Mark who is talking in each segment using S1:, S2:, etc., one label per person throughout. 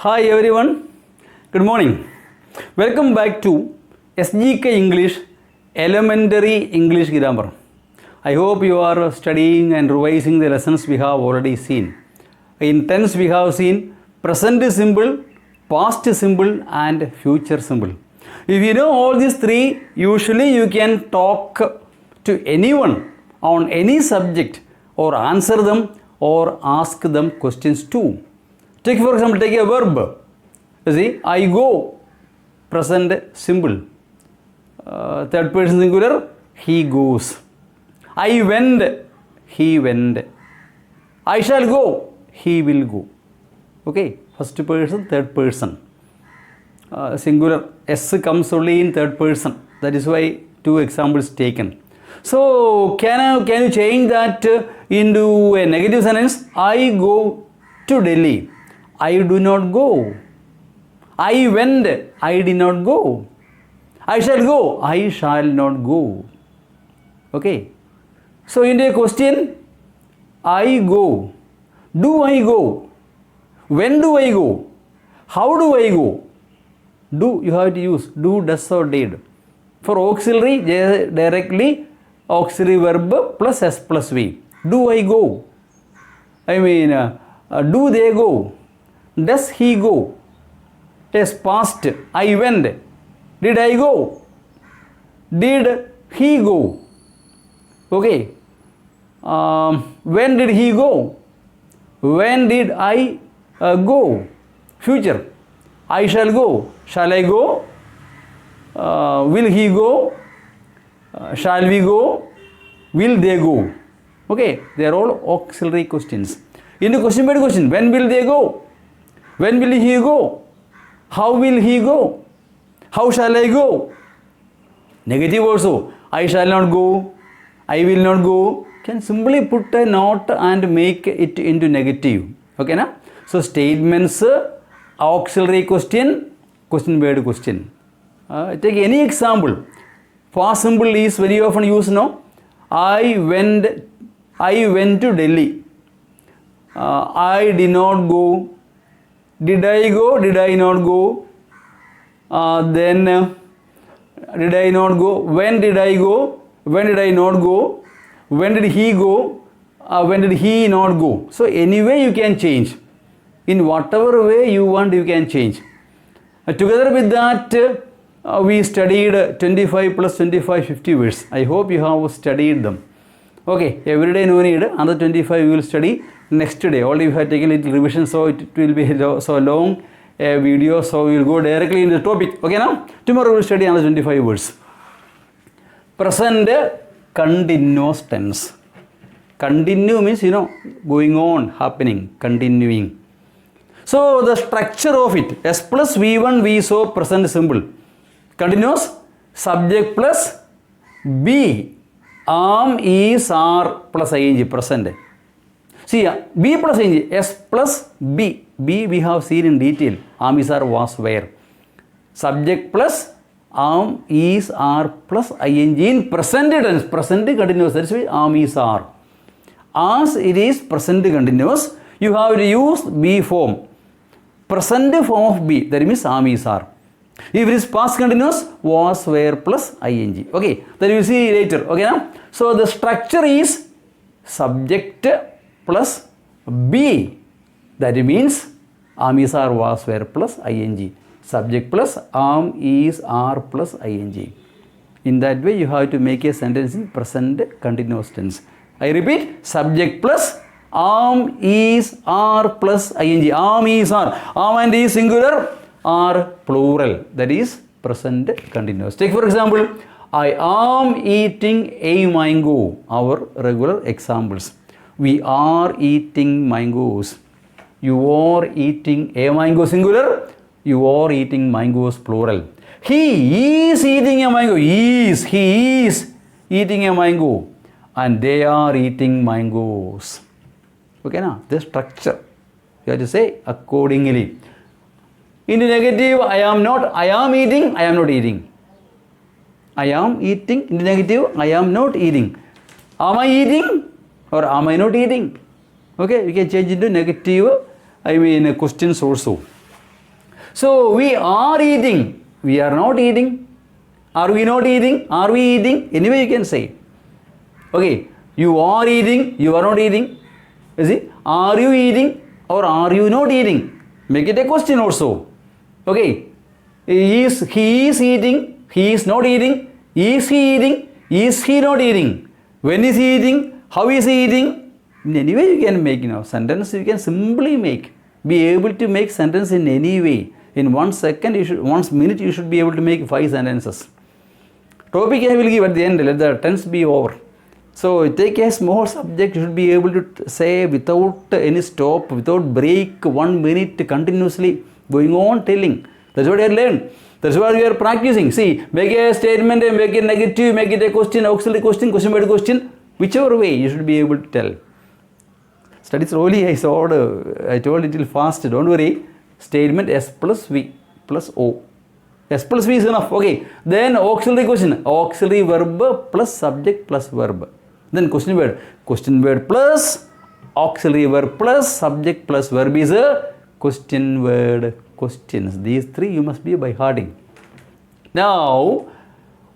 S1: Hi everyone, good morning. Welcome back to SGK English, Elementary English Grammar. I hope you are studying and revising the lessons we have already seen. In tense we have seen present simple, past simple and future simple. If you know all these three, usually you can talk to anyone on any subject or answer them or ask them questions too. Take for example, take a verb. You see, I go, present simple. Third person singular, he goes. I went, he went. I shall go, he will go. Okay, first person, third person. Singular, S comes only in third person. That is why two examples taken. So, can you change that into a negative sentence? I go to Delhi. I do not go. I went. I did not go. I shall go. I shall not go. Okay. So, in the question, I go. Do I go? When do I go? How do I go? Do, you have to use do, does or did. For auxiliary, directly auxiliary verb plus S plus V. Do I go? I mean, do they go? Does he go? Yes, past. I went. Did I go? Did he go? Okay. When did he go? When did I go? Future. I shall go. Shall I go? Will he go? Shall we go? Will they go? Okay, they are all auxiliary questions. In the question by question, when will they go? When will he go? How will he go? How shall I go? Negative also. I shall not go. I will not go. Can simply put a note and make it into negative. Okay, na? So statements, auxiliary question, question by question. Take any example. Past simple is very often used now. I went to Delhi. I did not go. Did I go? Did I not go? Then did I not go? When did I go? When did I not go? When did he go? When did he not go? So anyway you can change. In whatever way you want you can change. Together with that we studied 25 plus 25 50 words. I hope you have studied them. Okay, every day no need. Another 25 we will study next day. Only you have taken a little revision, so it will be so long a video, so we will go directly in the topic. Okay, now tomorrow we will study another 25 words. Present continuous tense. Continue means going on, happening, continuing. So the structure of it, S plus V1 we saw present simple. Continuous, subject plus be, am, is, are plus ing, present. See, be plus ing, S plus be. Be we have seen in detail. Am, is, are, was, were. Subject plus am, is, are plus ing in present tense. Present continuous. That is why am, is, are. As it is present continuous, you have to use be form. Present form of be. That means am, is, are. If it is past continuous, was, were plus ing. Okay, that you will see later. Okay, now? So the structure is subject plus be. That means am, is, are, was, were plus ing. Subject plus am, is, are plus ing. In that way you have to make a sentence in present continuous tense. I repeat, subject plus am, is, are plus ing. Am, is, are. Am and is singular, are plural. That is present continuous. Take for example, I am eating a mango. Our regular examples. We are eating mangoes. You are eating a mango singular. You are eating mangoes plural. He is eating a mango. He is eating a mango. And they are eating mangoes. Okay, now the structure. You have to say accordingly. In the negative, I am not. I am eating. I am not eating. I am eating. In the negative, I am not eating. Am I eating or am I not eating? Okay, we can change into negative, questions also. So we are eating. We are not eating. Are we not eating? Are we eating? Anyway, you can say. Okay, you are eating. You are not eating. You see, are you eating or are you not eating? Make it a question also. Okay, he is eating. He is not eating. Is he eating? Is he not eating? When is he eating? How is he eating? In any way you can make, sentence you can simply make. Be able to make sentence in any way. In 1 second, 1 minute you should be able to make 5 sentences. Topic I will give at the end, let the tense be over. So take a small subject, you should be able to say without any stop, without break, 1 minute continuously going on telling. That's what I learned. That's what we are practicing. See, make a statement, make it negative, make it a question, auxiliary question, question by question, whichever way you should be able to tell. Study slowly, I told it a little fast, don't worry. Statement S plus V plus O. S plus V is enough. Okay. Then auxiliary question. Auxiliary verb plus subject plus verb. Then question word. Question word plus auxiliary verb plus subject plus verb is a question word questions. These three you must be by hearting. Now,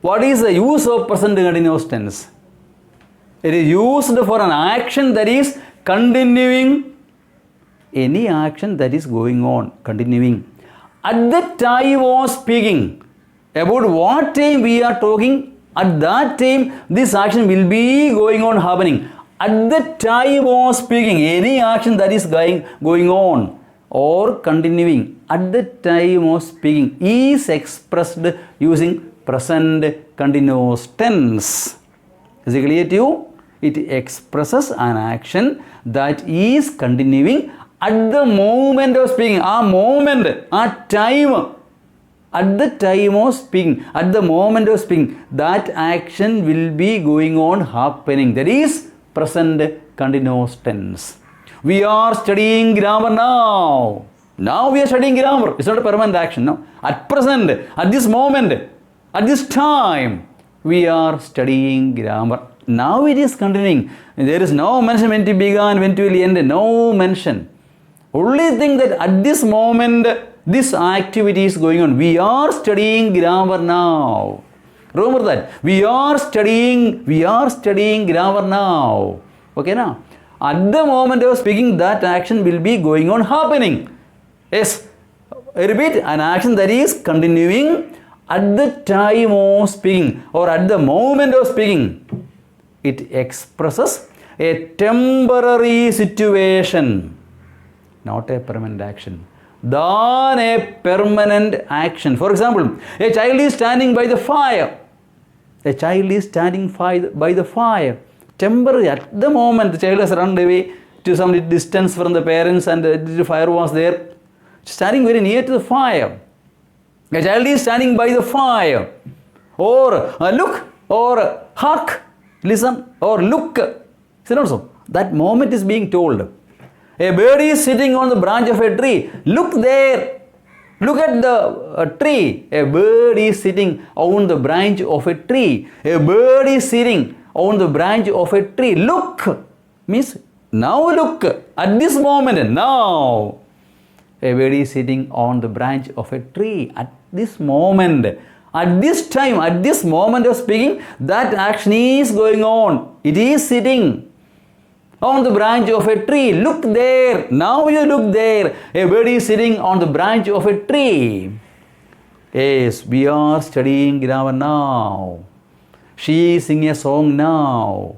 S1: what is the use of present continuous tense? It is used for an action that is continuing. Any action that is going on, continuing. At the time of speaking, about what time we are talking, at that time this action will be going on, happening. At the time of speaking, any action that is going on or continuing at the time of speaking is expressed using present continuous tense. Is it clear to you? It expresses an action that is continuing at the moment of speaking. A moment, a time, at the time of speaking, at the moment of speaking, that action will be going on, happening. That is present continuous tense. We are studying grammar now. Now we are studying grammar. It's not a permanent action. No. At present, at this moment, at this time, we are studying grammar. Now it is continuing. There is no mention when to begin, when to end. No mention. Only thing that at this moment, this activity is going on. We are studying grammar now. Remember that. We are studying grammar now. Okay, now. At the moment of speaking, that action will be going on, happening. Yes. I repeat, an action that is continuing at the time of speaking or at the moment of speaking. It expresses a temporary situation. Not a permanent action, than a permanent action. For example, a child is standing by the fire. A child is standing by the fire. Temporary, at the moment, the child has run away to some distance from the parents and the fire was there. Standing very near to the fire. A child is standing by the fire. Or look, or hark, listen, or look. See also, that moment is being told. A bird is sitting on the branch of a tree. Look there. Look at the tree. A bird is sitting on the branch of a tree. A bird is sitting on the branch of a tree. Look means now look. At this moment, now. A bird is sitting on the branch of a tree. At this moment. At this time, at this moment of speaking, that action is going on. It is sitting on the branch of a tree. Look there. Now you look there. A bird is sitting on the branch of a tree. Yes, we are studying grammar now. She is singing a song now.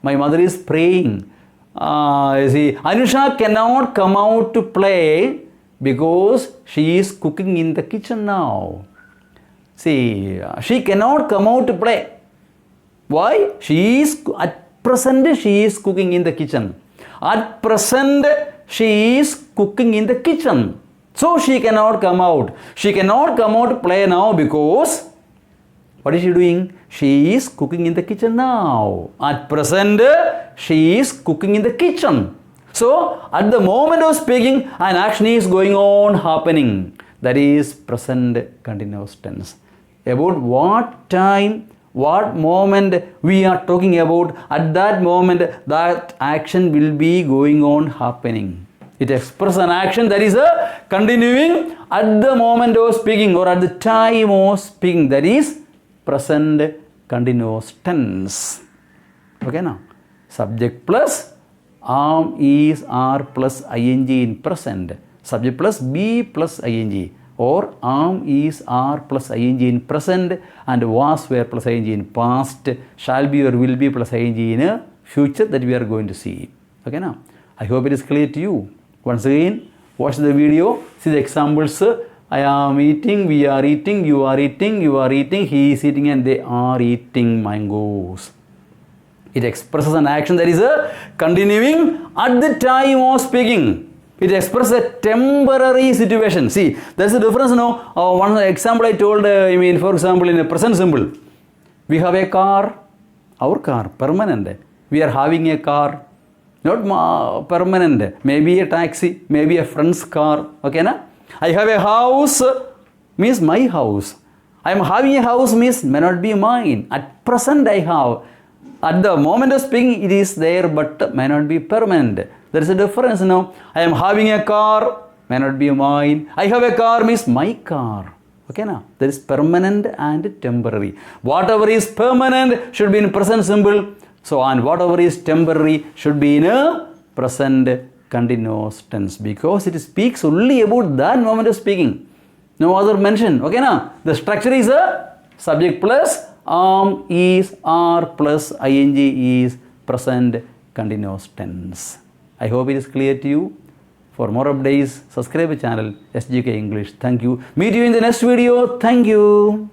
S1: My mother is praying. You see, Anusha cannot come out to play because she is cooking in the kitchen now. See, she cannot come out to play. Why? At present she is cooking in the kitchen. At present she is cooking in the kitchen. So she cannot come out. She cannot come out to play now because what is she doing? She is cooking in the kitchen now. At present she is cooking in the kitchen. So at the moment of speaking, an action is going on, happening. That is present continuous tense. About what time, what moment we are talking about, at that moment that action will be going on, happening. It expresses an action that is continuing at the moment of speaking or at the time of speaking. That is present continuous tense. Okay now? Subject plus am, is, are plus ing in present. Subject plus be plus ing. Or am, is, are plus ing in present and was, were plus ing in past, shall be or will be plus ing in future that we are going to see. Okay now? I hope it is clear to you. Once again, watch the video, see the examples. I am eating, we are eating, you are eating, he is eating and they are eating mangoes. It expresses an action that is continuing at the time of speaking. It expresses a temporary situation. See, there's a difference now. One example I told, for example, in a present simple. We have a car, our car, permanent. We are having a car, not permanent. Maybe a taxi, maybe a friend's car. Okay, na? I have a house, means my house. I am having a house means may not be mine. At present I have. At the moment of speaking, it is there but may not be permanent. There is a difference now. I am having a car, may not be mine. I have a car means my car. Okay now? There is permanent and temporary. Whatever is permanent should be in present simple. So, and whatever is temporary should be in a present continuous tense because it speaks only about that moment of speaking. No other mention. Okay now? The structure is a subject plus am, is, are plus ing is present continuous tense. I hope it is clear to you. For more updates, subscribe the channel SGK English. Thank you. Meet you in the next video. Thank you.